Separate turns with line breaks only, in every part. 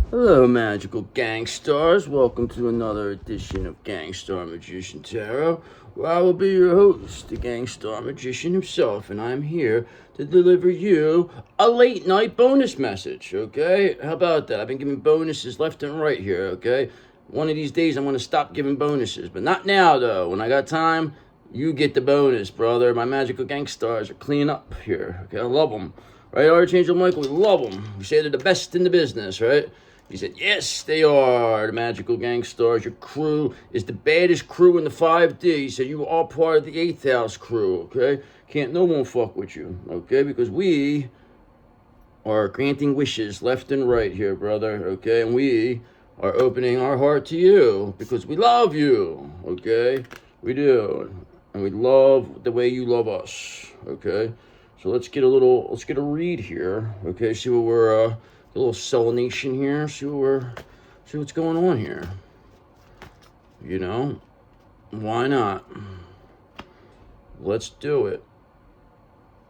Hello, magical gangsters. Welcome to another edition of Gangster Magician Tarot, where I will be your host, the Gangster Magician himself, and I'm here to deliver you a late night bonus message, okay? How about that? I've been giving bonuses left and right here, okay? One of these days I'm going to stop giving bonuses, but not now, though. When I got time, you get the bonus, brother. My magical gangsters are clean up here, okay? I love them. Right, Archangel Michael, we love them. We say they're the best in the business, right? He said, yes, they are the magical gangsters. Your crew is the baddest crew in the 5D. He said, you are part of the 8th house crew, okay? Can't no one fuck with you, okay? Because we are granting wishes left and right here, brother, okay? And we are opening our heart to you because we love you, okay? We do. And we love the way you love us, okay? So let's get a read here, okay? See what we're, a little selenation here, see what's going on here. You know, why not? Let's do it.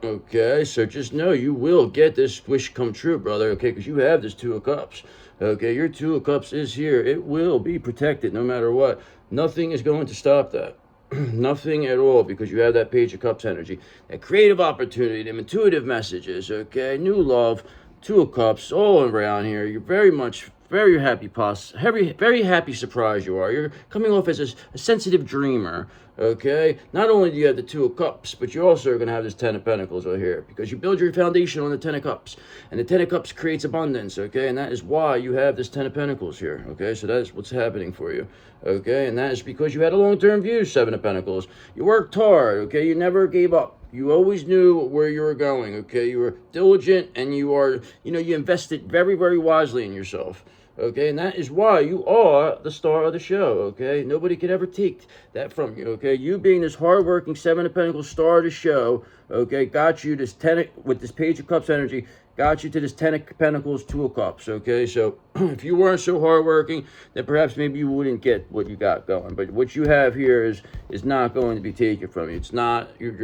Okay, so just know you will get this wish come true, brother, okay, because you have this 2 of Cups. Okay, your 2 of Cups is here. It will be protected no matter what. Nothing is going to stop that. Nothing at all, because you have that Page of Cups energy. That creative opportunity, them intuitive messages, okay, new love, 2 of Cups, all around here. You're very happy, very happy surprise you are. You're coming off as a sensitive dreamer, okay? Not only do you have the 2 of Cups, but you also are going to have this 10 of Pentacles right here, because you build your foundation on the 10 of Cups, and the 10 of Cups creates abundance, okay? And that is why you have this 10 of Pentacles here, okay? So that is what's happening for you, okay? And that is because you had a long-term view, 7 of Pentacles. You worked hard, okay? You never gave up. You always knew where you were going, okay? You were diligent, and you invested very, very wisely in yourself, okay? And that is why you are the star of the show, okay? Nobody could ever take that from you, okay? You being this hardworking 7 of Pentacles star of the show, okay, got you this 10 with this Page of Cups energy, got you to this 10 of Pentacles, 2 of Cups, okay? So if you weren't so hardworking, then perhaps maybe you wouldn't get what you got going. But what you have here is not going to be taken from you. It's not, you're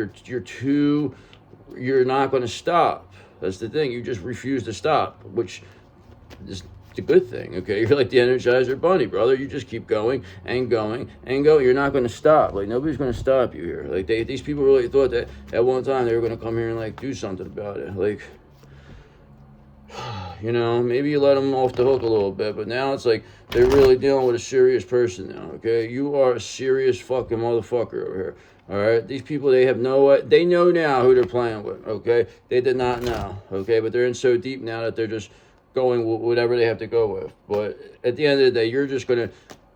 not going to stop. That's the thing. You just refuse to stop, which is a good thing, okay? You're like the Energizer Bunny, brother. You just keep going and going and going. You're not going to stop. Like, nobody's going to stop you here. Like, these people really thought that at one time they were going to come here and, like, do something about it. Like, you know, maybe you let them off the hook a little bit, but now it's like they're really dealing with a serious person now, okay? You are a serious fucking motherfucker over here, all right? These people, they know now who they're playing with, okay? They did not know, okay? But they're in so deep now that they're just going with whatever they have to go with. But at the end of the day,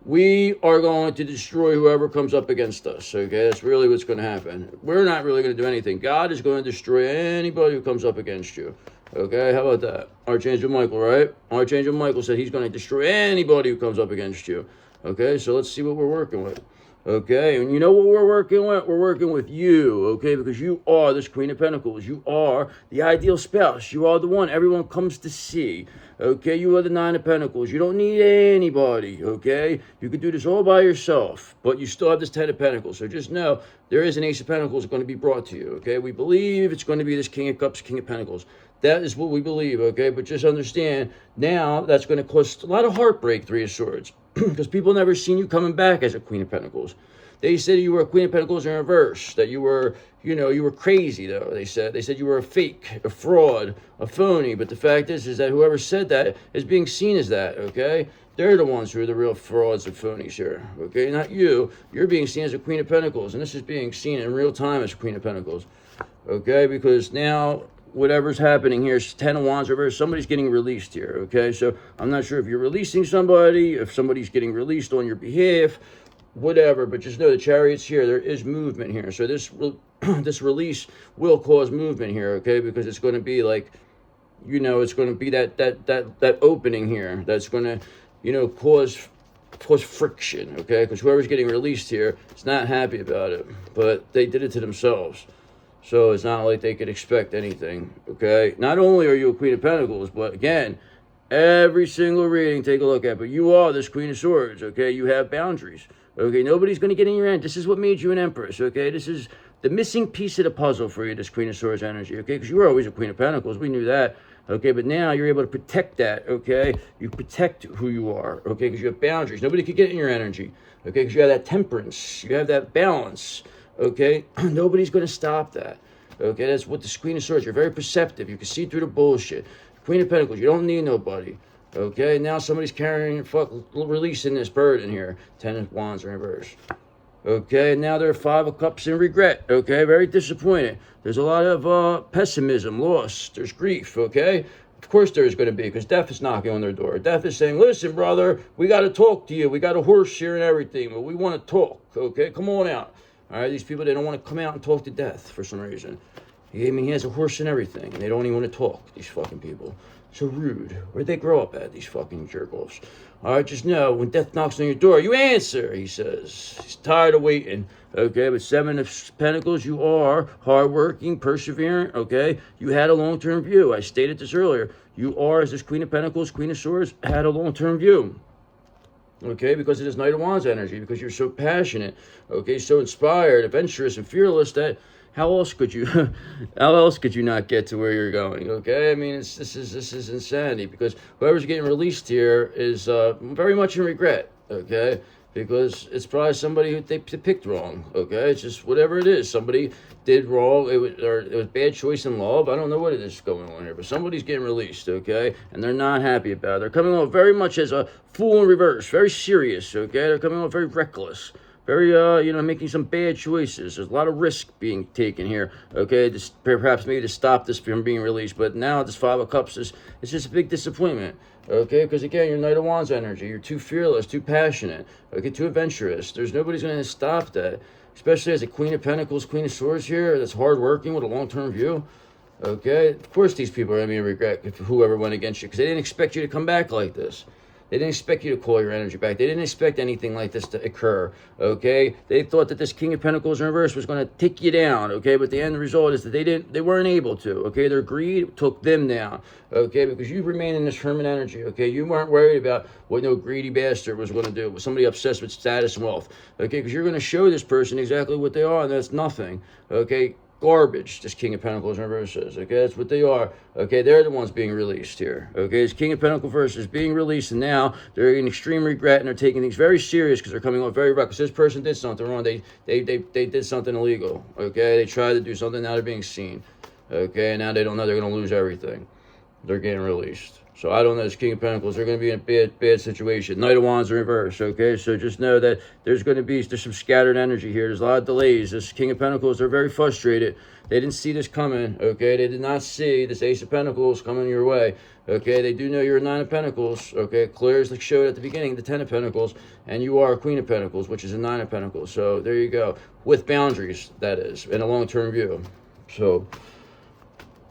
we are going to destroy whoever comes up against us, okay? That's really what's going to happen. We're not really going to do anything. God is going to destroy anybody who comes up against you, okay? How about that? Archangel Michael, right? Archangel Michael said he's going to destroy anybody who comes up against you, okay? So let's see what we're working with. Okay, and you know what we're working with? We're working with you, okay? Because you are this Queen of Pentacles. You are the ideal spouse. You are the one everyone comes to see, okay? You are the 9 of Pentacles. You don't need anybody, okay? You can do this all by yourself, but you still have this 10 of Pentacles. So just know there is an Ace of Pentacles going to be brought to you, okay? We believe it's going to be this King of Cups, King of Pentacles. That is what we believe, okay? But just understand, now that's going to cause a lot of heartbreak, 3 of Swords, because people never seen you coming back as a Queen of Pentacles. They said you were a Queen of Pentacles in reverse, that you were, you were crazy, though, they said. They said you were a fake, a fraud, a phony. But the fact is that whoever said that is being seen as that, okay? They're the ones who are the real frauds and phonies here, okay? Not you. You're being seen as a Queen of Pentacles, and this is being seen in real time as a Queen of Pentacles, okay? Because now whatever's happening here is 10 of Wands reverse. Somebody's getting released here, okay? So I'm not sure if you're releasing somebody, if somebody's getting released on your behalf, whatever, but just know the Chariot's here. There is movement here. So this release will cause movement here, okay? Because it's going to be like, it's going to be that opening here that's going to, cause friction, okay? Because whoever's getting released here is not happy about it, but they did it to themselves. So it's not like they could expect anything, okay? Not only are you a Queen of Pentacles, but again, every single reading, take a look at, but you are this Queen of Swords, okay? You have boundaries, okay? Nobody's going to get in your end. This is what made you an Empress, okay? This is the missing piece of the puzzle for you, this Queen of Swords energy, okay? Because you were always a Queen of Pentacles. We knew that. okay? But now you're able to protect that, okay? You protect who you are, okay? Because you have boundaries. Nobody could get in your energy, okay? Because you have that temperance, you have that balance, okay? Nobody's going to stop that, okay? That's what the Queen of Swords, you're very perceptive. You can see through the bullshit. Queen of Pentacles, you don't need nobody, okay? Now somebody's carrying, releasing this burden here. 10 of Wands in reverse. Okay, now there are 5 of Cups in regret, okay? Very disappointed. There's a lot of pessimism, loss, there's grief, okay? Of course there's going to be, because death is knocking on their door. Death is saying, listen, brother, we got to talk to you. We got a horse here and everything, but we want to talk, okay? Come on out. All right, these people, they don't want to come out and talk to death for some reason. I mean, he has a horse and everything, and they don't even want to talk, these fucking people. So rude. Where'd they grow up at, these fucking jerk-offs? All right, just know, when death knocks on your door, you answer, he says. He's tired of waiting, okay? But 7 of Pentacles, you are hardworking, perseverant, okay? You had a long-term view. I stated this earlier. You are, as this Queen of Pentacles, Queen of Swords, had a long-term view. Okay, because of this Knight of Wands energy, because you're so passionate, okay, so inspired, adventurous, and fearless that how else could you not get to where you're going, okay? I mean, this is insanity, because whoever's getting released here is very much in regret, okay? Because it's probably somebody who they picked wrong, okay? It's just whatever it is. Somebody did wrong. It was bad choice in love. I don't know what it is going on here, but somebody's getting released, okay? And they're not happy about it. They're coming off very much as a fool in reverse, very serious, okay? They're coming off very reckless. Very, making some bad choices. There's a lot of risk being taken here, okay? Just perhaps maybe to stop this from being released. But now this 5 of Cups it's just a big disappointment, okay? Because again, you're Knight of Wands energy. You're too fearless, too passionate, okay? Too adventurous. Nobody's going to stop that. Especially as a Queen of Pentacles, Queen of Swords here, that's hardworking with a long-term view, okay? Of course these people are going to be in regret if whoever went against you, because they didn't expect you to come back like this. They didn't expect you to call your energy back. They didn't expect anything like this to occur, okay? They thought that this King of Pentacles in reverse was going to take you down, okay? But the end result is that they weren't able to, okay? Their greed took them down, okay? Because you remain in this hermit energy, okay? You weren't worried about what no greedy bastard was going to do, somebody obsessed with status and wealth, okay? Because you're going to show this person exactly what they are, and that's nothing, okay? Garbage, this King of Pentacles in reverse says, okay? That's what they are, okay? They're the ones being released here, okay? This King of Pentacles verse is being released, and now they're in extreme regret, and they're taking things very serious because they're coming off very reckless. This person did something wrong. They did something illegal, okay? They tried to do something. Now they're being seen, okay? And now they don't know they're going to lose everything. They're getting released. So I don't know, this King of Pentacles, they're going to be in a bad situation. Knight of Wands in reverse, okay? So just know that there's some scattered energy here. There's a lot of delays. This King of Pentacles, they're very frustrated. They didn't see this coming, okay? They did not see this Ace of Pentacles coming your way, okay? They do know you're a 9 of Pentacles, okay? Clear as the showed at the beginning, the 10 of Pentacles, and you are a Queen of Pentacles, which is a 9 of Pentacles. So there you go. With boundaries, that is, and a long-term view. So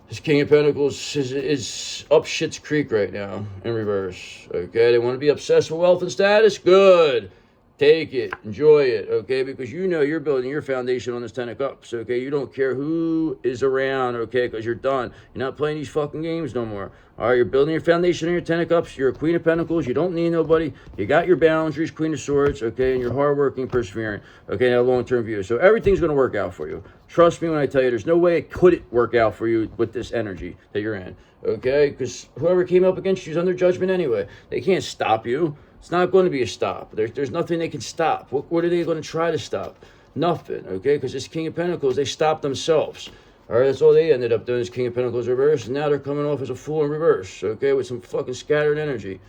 this King of Pentacles is up shit's creek right now in reverse, okay? They want to be obsessed with wealth and status? Good. Take it. Enjoy it, okay? Because you know you're building your foundation on this 10 of Cups, okay? You don't care who is around, okay? Because you're done. You're not playing these fucking games no more. All right, you're building your foundation on your 10 of Cups. You're a Queen of Pentacles. You don't need nobody. You got your boundaries, Queen of Swords, okay? And you're hardworking, persevering, okay? Now, long-term view. So everything's going to work out for you. Trust me when I tell you, there's no way it couldn't work out for you with this energy that you're in, okay? Because whoever came up against you is under judgment anyway. They can't stop you. It's not going to be a stop. There's nothing they can stop. What are they going to try to stop? Nothing, okay? Because this King of Pentacles, they stopped themselves. All right, that's all they ended up doing is King of Pentacles reverse, and now they're coming off as a fool in reverse, okay, with some fucking scattered energy.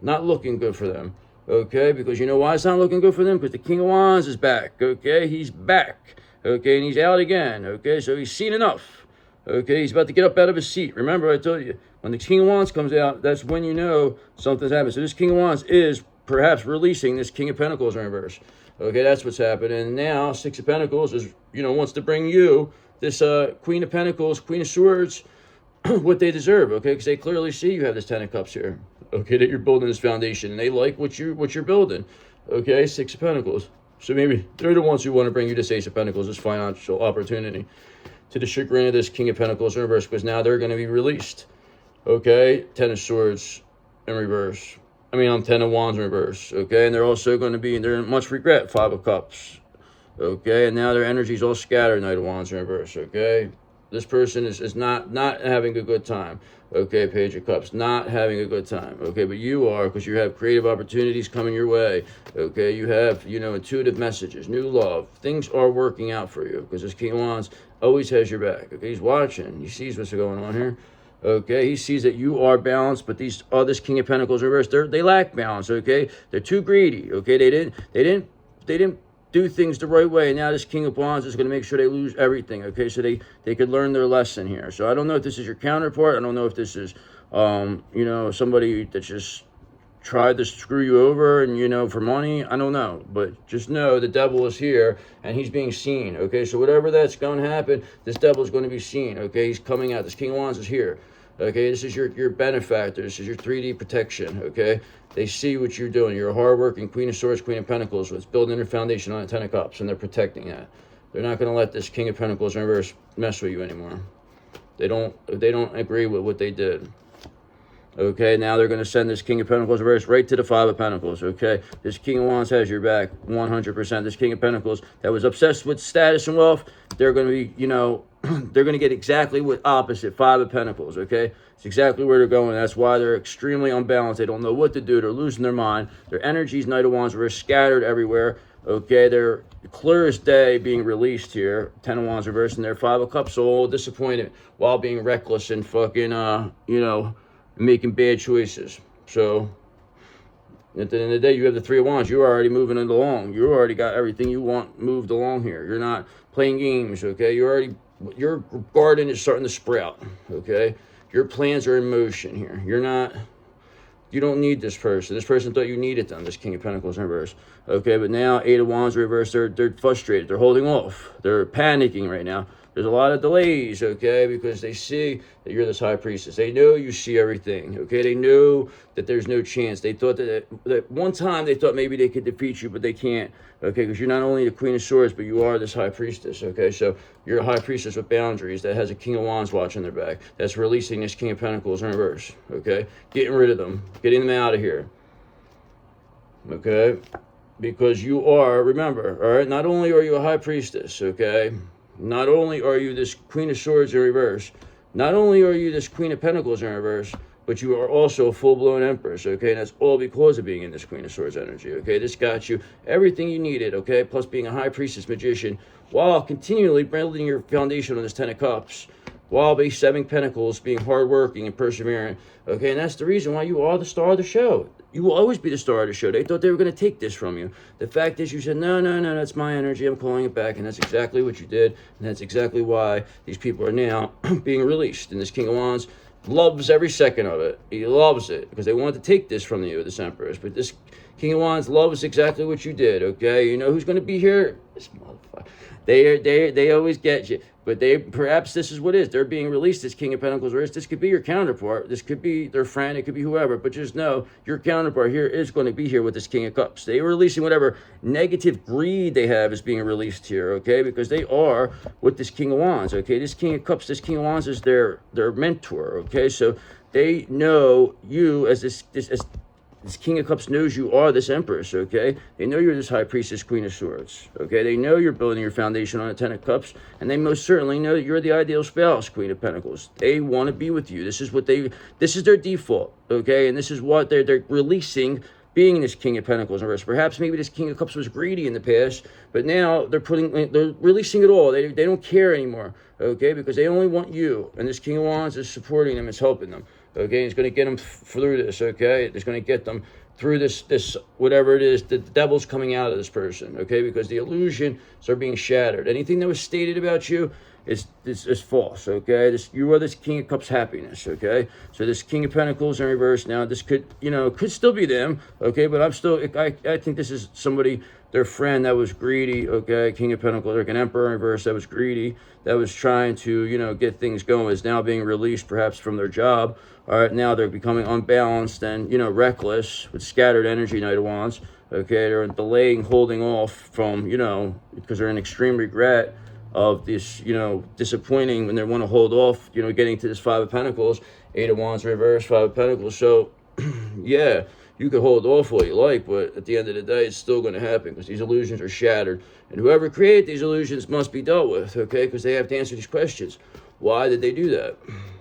Not looking good for them, okay? Because you know why it's not looking good for them? Because the King of Wands is back, okay? He's back, okay? And he's out again, okay? So he's seen enough, okay? He's about to get up out of his seat. Remember, I told you, when the King of Wands comes out, that's when you know something's happened. So this King of Wands is perhaps releasing this King of Pentacles in reverse. Okay, that's what's happened. And now 6 of Pentacles is, wants to bring you this Queen of Pentacles, Queen of Swords, what they deserve, okay? Because they clearly see you have this 10 of Cups here, okay, that you're building this foundation. And they like what you're building, okay? 6 of Pentacles. So maybe they're the ones who want to bring you this Ace of Pentacles, this financial opportunity, to the chagrin of this King of Pentacles in reverse, because now they're going to be released. Okay, 10 of Swords in reverse. I mean, I'm 10 of Wands in reverse. Okay, and they're also going to be, they're in much regret, 5 of Cups. Okay, and now their energy's all scattered, Knight of Wands in reverse. Okay, This person is not having a good time. Okay, Page of Cups, not having a good time. Okay, but you are, because you have creative opportunities coming your way. Okay, you have, intuitive messages, new love. Things are working out for you, because this King of Wands always has your back. Okay, he's watching. He sees what's going on here. Okay, he sees that you are balanced, but this King of Pentacles reversed, they lack balance. Okay, they're too greedy. Okay, they didn't do things the right way, and now this King of Wands is going to make sure they lose everything. Okay, so they could learn their lesson here. So I don't know if this is your counterpart. I don't know if this is somebody that just tried to screw you over and for money. I don't know, but just know the devil is here and he's being seen. Okay, so whatever that's going to happen, this devil is going to be seen. Okay, he's coming out. This King of Wands is here. Okay, this is your benefactor. This is your 3D protection. Okay, they see what you're doing. You're a hardworking Queen of Swords, Queen of Pentacles, with building their foundation on a 10 of Cups, and they're protecting that. They're not going to let this King of Pentacles in reverse mess with you anymore. They don't agree with what they did. Okay, now they're going to send this King of Pentacles reverse right to the 5 of Pentacles. Okay, this King of Wands has your back 100%. This King of Pentacles that was obsessed with status and wealth, they're going to be, they're going to get exactly what opposite 5 of Pentacles. Okay, it's exactly where they're going. That's why they're extremely unbalanced. They don't know what to do. They're losing their mind. Their energies, Knight of Wands, were scattered everywhere. Okay, they're clear as day being released here. 10 of Wands reverse, and their 5 of Cups all disappointed while being reckless and fucking, making bad choices. So at the end of the day, you have the 3 of Wands. You're already moving it along. You already got everything you want moved along here. You're not playing games. Okay, your garden is starting to sprout. Okay, your plans are in motion here. You don't need this person. This person thought you needed them, this King of Pentacles in reverse. Okay, but now 8 of Wands reverse, they're frustrated. They're holding off. They're panicking right now. There's a lot of delays, okay, because they see that you're this High Priestess. They know you see everything, okay? They know that there's no chance. They thought that one time they thought maybe they could defeat you, but they can't, okay? Because you're not only the Queen of Swords, but you are this High Priestess, okay? So you're a High Priestess with boundaries that has a King of Wands watching their back. That's releasing this King of Pentacles in reverse, okay? Getting rid of them. Getting them out of here, okay? Because you are, remember, all right? Not only are you a High Priestess, okay? Not only are you this Queen of Swords in reverse, not only are you this Queen of Pentacles in reverse, but you are also a full-blown Empress, okay? And that's all because of being in this Queen of Swords energy, okay? This got you everything you needed, okay? Plus being a High Priestess Magician, while continually building your foundation on this 10 of Cups, while being 7 Pentacles, being hardworking and persevering, okay? And that's the reason why you are the star of the show. You will always be the star of the show. They thought they were going to take this from you. The fact is you said, no, that's my energy. I'm calling it back. And that's exactly what you did. And that's exactly why these people are now being released. And this King of Wands loves every second of it. He loves it because they wanted to take this from you, this Empress. But this King of Wands loves exactly what you did, okay? You know who's going to be here? This motherfucker. They always get you. But perhaps this is what it is. They're being released as King of Pentacles. This could be your counterpart. This could be their friend. It could be whoever. But just know your counterpart here is going to be here with this King of Cups. They are releasing whatever negative greed they have is being released here, okay? Because they are with this King of Wands, okay? This King of Cups, this King of Wands is their mentor, okay? So they know you as this King of Cups knows you are this Empress, okay? They know you're this High Priestess, Queen of Swords, okay? They know you're building your foundation on a 10 of Cups, and they most certainly know that you're the ideal spouse, Queen of Pentacles. They want to be with you. This is their default, okay? And this is what they're releasing, being this King of Pentacles in reverse. Perhaps maybe this King of Cups was greedy in the past, but now they're releasing it all. They don't care anymore, okay? Because they only want you, and this King of Wands is supporting them, is helping them. Okay, it's going to get them through this, okay? It's going to get them through this whatever it is, the devil's coming out of this person, okay? Because the illusions are being shattered. Anything that was stated about you is false, okay? You are this King of Cups happiness, okay? So this King of Pentacles in reverse now, this could still be them, okay? But I think this is somebody, their friend that was greedy, okay? King of Pentacles, like an Emperor in reverse that was greedy, that was trying to, get things going, is now being released perhaps from their job. All right, now they're becoming unbalanced and, reckless with scattered energy, Knight of Wands, okay? They're delaying, holding off from, because they're in extreme regret of this, disappointing when they want to hold off, getting to this 5 of Pentacles, 8 of Wands reverse, 5 of Pentacles. So, yeah, you can hold off all you like, but at the end of the day, it's still going to happen because these illusions are shattered. And whoever created these illusions must be dealt with, okay? Because they have to answer these questions. Why did they do that?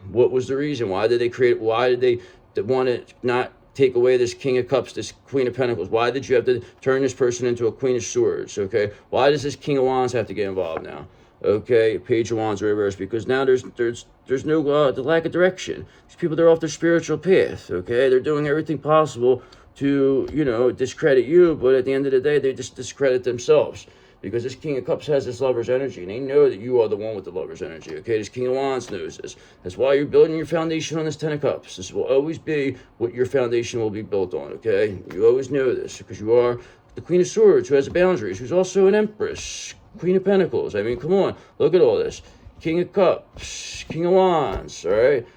What was the reason? Why did they create? Why did they want to not take away this King of Cups, this Queen of Pentacles? Why did you have to turn this person into a Queen of Swords? Okay, why does this King of Wands have to get involved now? Okay, Page of Wands reversed, because now there's no the lack of direction. These people, they're off their spiritual path. Okay, they're doing everything possible to, you know, discredit you, but at the end of the day, they just discredit themselves, because this King of Cups has this Lover's energy, and they know that you are the one with the Lover's energy. Okay, this King of Wands knows this. That's why you're building your foundation on this Ten of Cups. This will always be what your foundation will be built on. Okay, you always know this, because you are the Queen of Swords, who has boundaries, who's also an Empress, Queen of Pentacles. I mean, come on, look at all this. King of Cups, King of Wands, all right?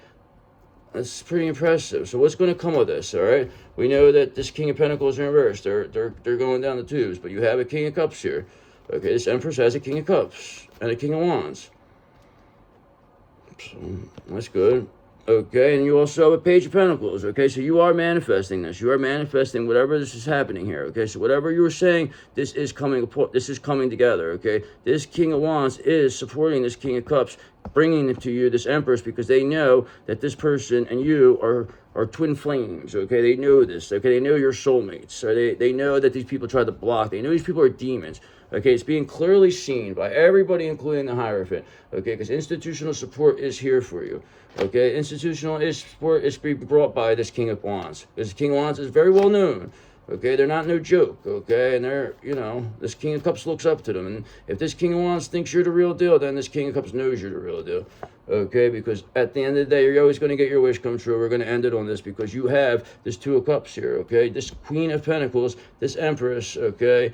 That's pretty impressive. So what's going to come of this, all right? We know that this King of Pentacles in reverse. They're going down the tubes, but you have a King of Cups here. Okay, this Empress has a King of Cups and a King of Wands. So that's good. Okay, and you also have a Page of Pentacles. Okay, so you are manifesting this. You are manifesting whatever this is happening here. Okay, so whatever you were saying, this is coming together. Okay, this King of Wands is supporting this King of Cups, bringing it to you, this Empress, because they know that this person and you are twin flames. Okay, they know this. Okay, they know you're soulmates. So they know that these people try to block. They know these people are demons. Okay, it's being clearly seen by everybody, including the Hierophant. Okay, because institutional support is here for you. Okay, institutional support is being brought by this King of Wands. This King of Wands is very well known. Okay, they're not no joke. Okay, and they're, you know, this King of Cups looks up to them. And if this King of Wands thinks you're the real deal, then this King of Cups knows you're the real deal. Okay, because at the end of the day, you're always going to get your wish come true. We're going to end it on this, because you have this Two of Cups here. Okay, this Queen of Pentacles, this Empress, okay,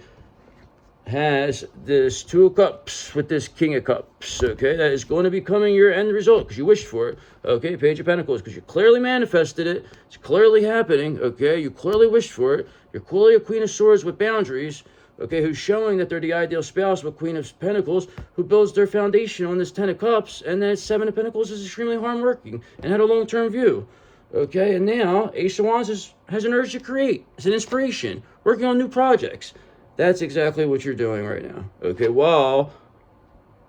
has this Two of Cups with this King of Cups. Okay, that is going to be coming your end result, because you wished for it. Okay, Page of Pentacles, because you clearly manifested it. It's clearly happening. Okay, you clearly wished for it. You're clearly a Queen of Swords with boundaries. Okay, who's showing that they're the ideal spouse with Queen of Pentacles, who builds their foundation on this Ten of Cups, and then Seven of Pentacles is extremely hardworking and had a long-term view. Okay, and now Ace of Wands has an urge to create. It's an inspiration, working on new projects. That's exactly what you're doing right now. Okay, well,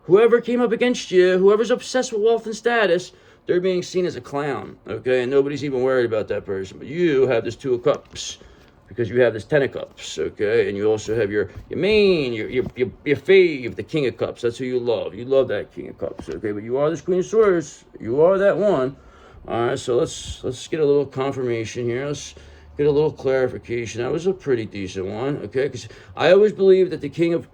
whoever came up against you, whoever's obsessed with wealth and status, they're being seen as a clown. Okay, and nobody's even worried about that person. But you have this Two of Cups, because you have this Ten of Cups. Okay, and you also have your main, your fave, the King of Cups. That's who you love. You love that King of Cups. Okay, but you are this Queen of Swords. You are that one. All right, so let's get a little confirmation here. Let's get a little clarification. That was a pretty decent one, okay? Because I always believe that the King of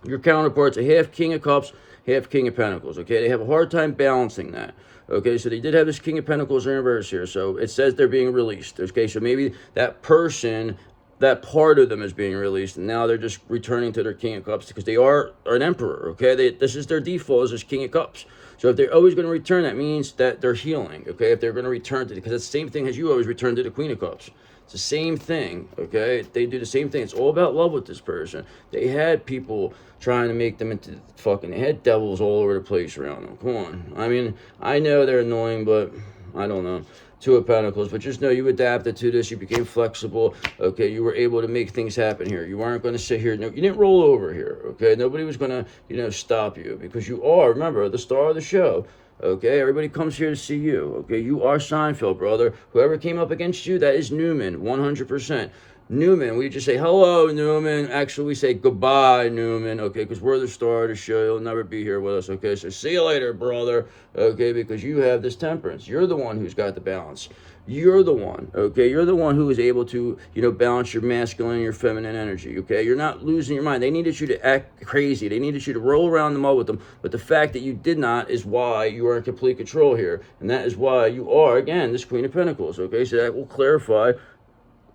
your counterparts are half King of Cups, half King of Pentacles, okay? They have a hard time balancing that, okay? So they did have this King of Pentacles in reverse here, so it says they're being released, okay? So maybe that person, that part of them is being released, and now they're just returning to their King of Cups, because they are an Emperor, okay? This is their default, is this King of Cups. So if they're always going to return, that means that they're healing, okay? If they're going to return to, because it's the same thing as you always return to the Queen of Cups. It's the same thing, okay? They do the same thing. It's all about love with this person. They had people trying to make them into they had devils all over the place around them. Come on. I mean, I know they're annoying, but I don't know. Two of Pentacles, but just know you adapted to this. You became flexible. Okay, you were able to make things happen here. You weren't going to sit here. No, you didn't roll over here. Okay, nobody was going to, you know, stop you, because you are, remember, the star of the show. Okay, everybody comes here to see you. Okay, you are Seinfeld, brother. Whoever came up against you, that is Newman, 100%. Newman, we just say, hello, Newman. Actually, we say, goodbye, Newman, okay, because we're the star of the show. You'll never be here with us, okay? So see you later, brother, okay, because you have this temperance. You're the one who's got the balance. You're the one, okay? You're the one who is able to, you know, balance your masculine and your feminine energy, okay? You're not losing your mind. They needed you to act crazy. They needed you to roll around the mud with them, but the fact that you did not is why you are in complete control here, and that is why you are, again, this Queen of Pentacles, okay? So that will clarify,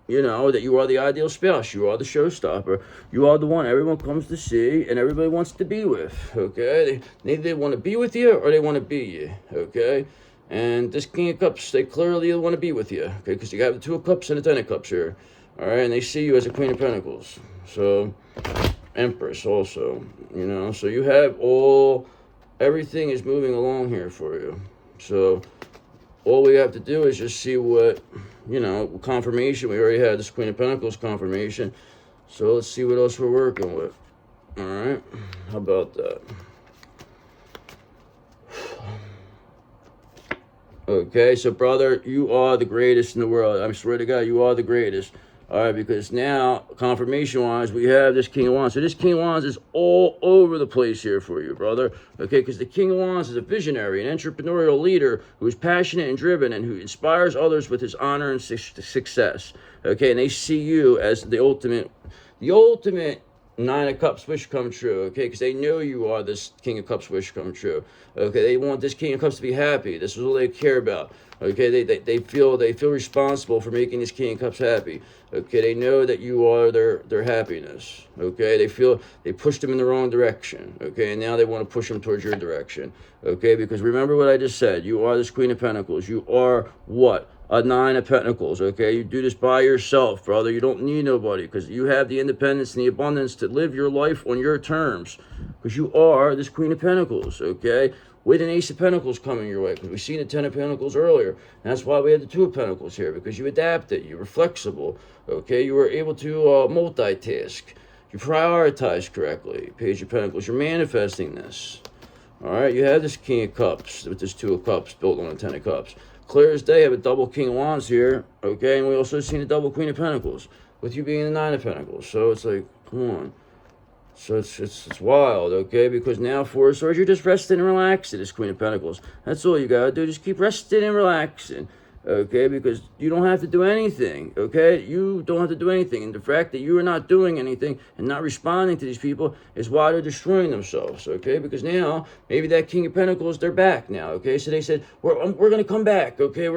you know, that you are the ideal spouse. You are the showstopper. You are the one everyone comes to see and everybody wants to be with, okay? They want to be with you or they want to be you, okay? And this King of Cups, they clearly want to be with you, okay? Because you have the Two of Cups and the Ten of Cups here, all right? And they see you as a Queen of Pentacles. So, Empress also, you know? So you have everything is moving along here for you. So all we have to do is just see what, you know, confirmation. We already had this Queen of Pentacles confirmation. So let's see what else we're working with. All right. How about that? Okay, so brother, you are the greatest in the world. I swear to God, you are the greatest. All right, because now, confirmation-wise, we have this King of Wands. So this King of Wands is all over the place here for you, brother. Okay, because the King of Wands is a visionary, an entrepreneurial leader who is passionate and driven and who inspires others with his honor and success. Okay, and they see you as the ultimate Nine of Cups wish come true, okay? Because they know you are this King of Cups wish come true, okay? They want this King of Cups to be happy. This is all they care about, okay? They feel responsible for making this King of Cups happy, okay? They know that you are their happiness, okay? They pushed them in the wrong direction, okay? And now they want to push them towards your direction, okay? Because remember what I just said. You are this Queen of Pentacles. You are what? A Nine of Pentacles, okay? You do this by yourself, brother. You don't need nobody because you have the independence and the abundance to live your life on your terms because you are this Queen of Pentacles, okay? With an Ace of Pentacles coming your way because we've seen the Ten of Pentacles earlier. And that's why we had the Two of Pentacles here because you adapted. You were flexible, okay? You were able to multitask. You prioritize correctly. Page of Pentacles. You're manifesting this, all right? You have this King of Cups with this Two of Cups built on the Ten of Cups. Clear as day, have a double King of Wands here, okay? And we also seen a double Queen of Pentacles, with you being the Nine of Pentacles. So it's like, come on. So it's wild, okay? Because now, Four of Swords, you're just resting and relaxing, this Queen of Pentacles. That's all you gotta do. Just keep resting and relaxing, okay? Because you don't have to do anything, okay? You don't have to do anything. And the fact that you are not doing anything and not responding to these people is why they're destroying themselves, okay? Because now, maybe that King of Pentacles, they're back now, okay? So they said, we're going to come back, okay?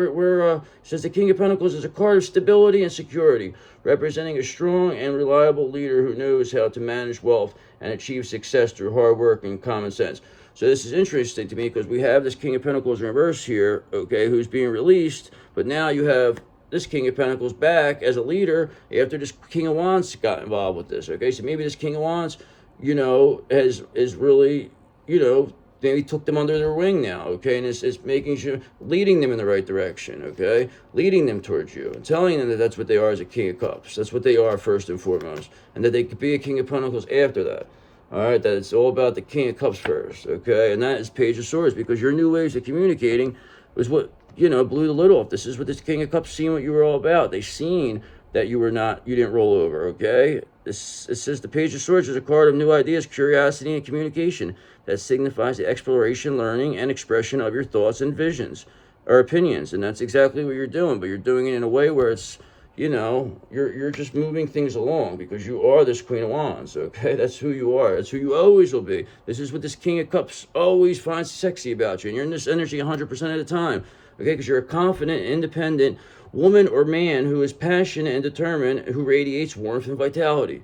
Says the King of Pentacles is a card of stability and security, representing a strong and reliable leader who knows how to manage wealth and achieve success through hard work and common sense. So this is interesting to me because we have this King of Pentacles in reverse here, okay, who's being released, but now you have this King of Pentacles back as a leader after this King of Wands got involved with this, okay? So maybe this King of Wands, you know, is really, you know, maybe took them under their wing now, okay? And it's making sure, leading them in the right direction, okay? Leading them towards you and telling them that that's what they are as a King of Cups. That's what they are first and foremost. And that they could be a King of Pentacles after that. All right, that it's all about the King of Cups first, okay? And that is Page of Swords because your new ways of communicating was what, you know, blew the lid off. This is what this King of Cups seen what you were all about. They seen that you didn't roll over, okay? It says the Page of Swords is a card of new ideas, curiosity, and communication that signifies the exploration, learning, and expression of your thoughts and visions or opinions. And that's exactly what you're doing, but you're doing it in a way where it's, you know, you're just moving things along because you are this Queen of Wands, okay? That's who you are. That's who you always will be. This is what this King of Cups always finds sexy about you. And you're in this energy 100% of the time, okay? Because you're a confident, independent woman or man who is passionate and determined, who radiates warmth and vitality.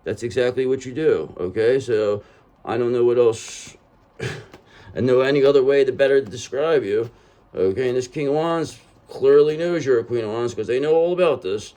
That's exactly what you do, okay? So I don't know what else, I know any other way to better describe you, okay? And this King of Wands clearly knows you're a Queen of Wands because they know all about this,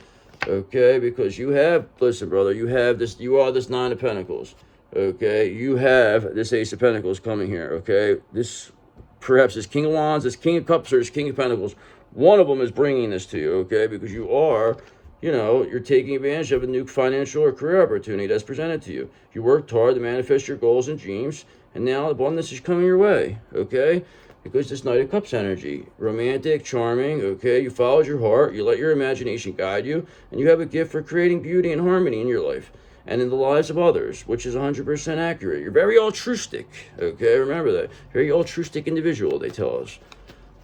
okay? Because you have, listen, brother, you have this, you are this Nine of Pentacles, okay? You have this Ace of Pentacles coming here, okay? This, perhaps this King of Wands, this King of Cups, or this King of Pentacles, one of them is bringing this to you, okay? Because you are, you know, you're taking advantage of a new financial or career opportunity that's presented to you. You worked hard to manifest your goals and dreams, and now abundance is coming your way, okay? Because this Knight of Cups energy, romantic, charming, okay? You followed your heart, you let your imagination guide you, and you have a gift for creating beauty and harmony in your life and in the lives of others, which is 100% accurate. You're very altruistic, okay? Remember that. Very altruistic individual, they tell us.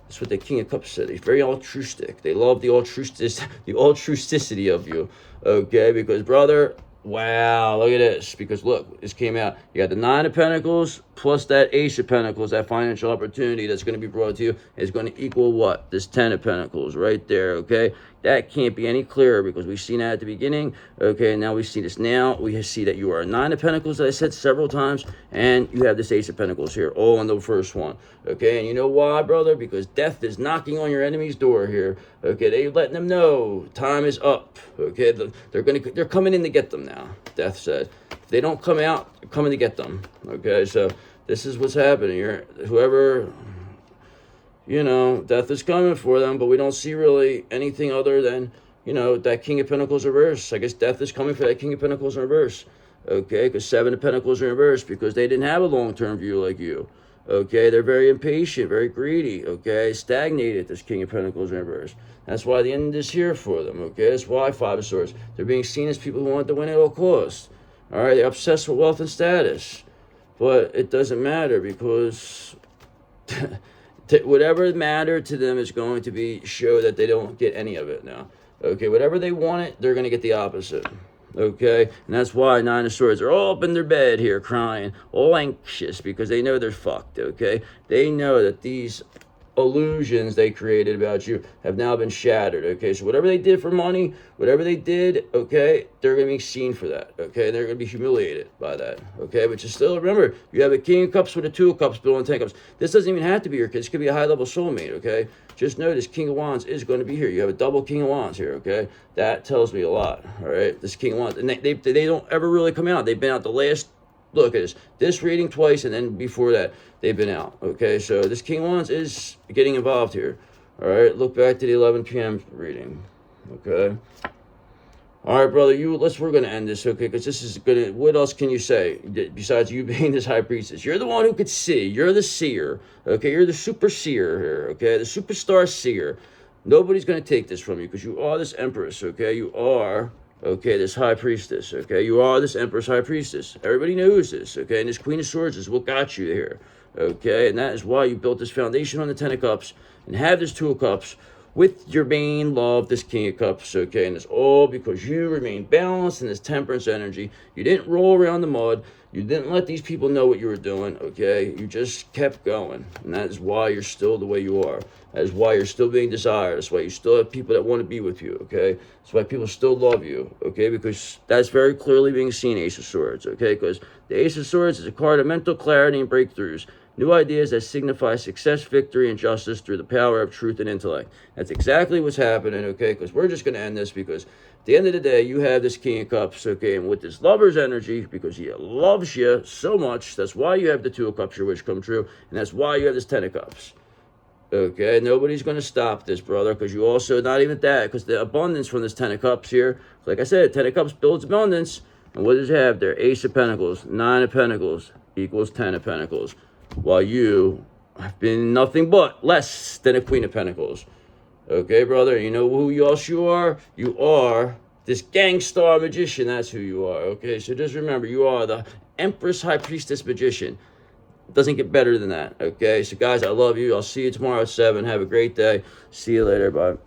That's what the King of Cups said. He's very altruistic. They love the altruisticity of you, okay? Because, brother, wow, look at this. Because, look, this came out. You got the Nine of Pentacles plus that Ace of Pentacles, that financial opportunity that's going to be brought to you is going to equal what? This Ten of Pentacles right there, okay? That can't be any clearer because we've seen that at the beginning, okay? And now we see this now. We see that you are a Nine of Pentacles, as I said several times, and you have this Ace of Pentacles here, all on the first one, okay? And you know why, brother? Because death is knocking on your enemy's door here, okay? They're letting them know time is up, okay? They're coming in to get them now, death said. If they don't come out, they're coming to get them, okay? So this is what's happening here. Whoever, you know, death is coming for them, but we don't see really anything other than, you know, that King of Pentacles reverse. I guess death is coming for that King of Pentacles in reverse, okay? Because Seven of Pentacles in reverse because they didn't have a long-term view like you, Okay, they're very impatient, very greedy. Okay, stagnated. This King of Pentacles in reverse. That's why the end is here for them. Okay, that's why Five of Swords. They're being seen as people who want to win at all costs. All right, they're obsessed with wealth and status, but it doesn't matter because whatever mattered to them is going to be show that they don't get any of it now. Okay, whatever they wanted, they're going to get the opposite. Okay, and that's why Nine of Swords are all up in their bed here crying, all anxious because they know they're fucked. Okay, they know that these illusions they created about you have now been shattered. Okay, so whatever they did for money, whatever they did, okay, they're gonna be seen for that. Okay, they're gonna be humiliated by that. Okay, but you still remember you have a King of Cups with a Two of Cups, Bill and Ten Cups. This doesn't even have to be your kid. This could be a high level soulmate. Okay, just notice King of Wands is going to be here. You have a double King of Wands here. Okay, that tells me a lot. All right, this King of Wands, and they don't ever really come out. They've been out the last. Look at this reading twice, and then before that, they've been out. Okay, so this King of Wands is getting involved here. All right, look back to the 11 p.m. reading. Okay. All right, brother, we're gonna end this, okay? Because this is gonna. What else can you say besides you being this high priestess? You're the one who could see. You're the seer. Okay, you're the super seer here. Okay, the superstar seer. Nobody's gonna take this from you because you are this empress. Okay, you are. Okay, this high priestess, okay? You are this empress high priestess. Everybody knows this, okay? And this Queen of Swords is what got you here, okay? And that is why you built this foundation on the Ten of Cups and have this Two of Cups with your main love, this King of Cups, okay? And it's all because you remain balanced in this temperance energy. You didn't roll around the mud. You didn't let these people know what you were doing, okay? You just kept going. And that is why you're still the way you are. That is why you're still being desired. That's why you still have people that want to be with you, okay? That's why people still love you, okay? Because that's very clearly being seen, Ace of Swords, okay? Because the Ace of Swords is a card of mental clarity and breakthroughs. New ideas that signify success, victory, and justice through the power of truth and intellect. That's exactly what's happening, okay? Because we're just going to end this because at the end of the day, you have this King of Cups, okay? And with this lover's energy, because he loves you so much, that's why you have the Two of Cups, your wish come true. And that's why you have this Ten of Cups. Okay, nobody's going to stop this, brother, because you also, not even that, because the abundance from this Ten of Cups here, like I said, Ten of Cups builds abundance. And what does it have there? Ace of Pentacles, Nine of Pentacles equals Ten of Pentacles. While you have been nothing but less than a Queen of Pentacles. Okay, brother, you know who else you are? You are this Gangster Magician. That's who you are, okay? So just remember, you are the Empress High Priestess Magician. It doesn't get better than that, okay? So, guys, I love you. I'll see you tomorrow at 7. Have a great day. See you later. Bye.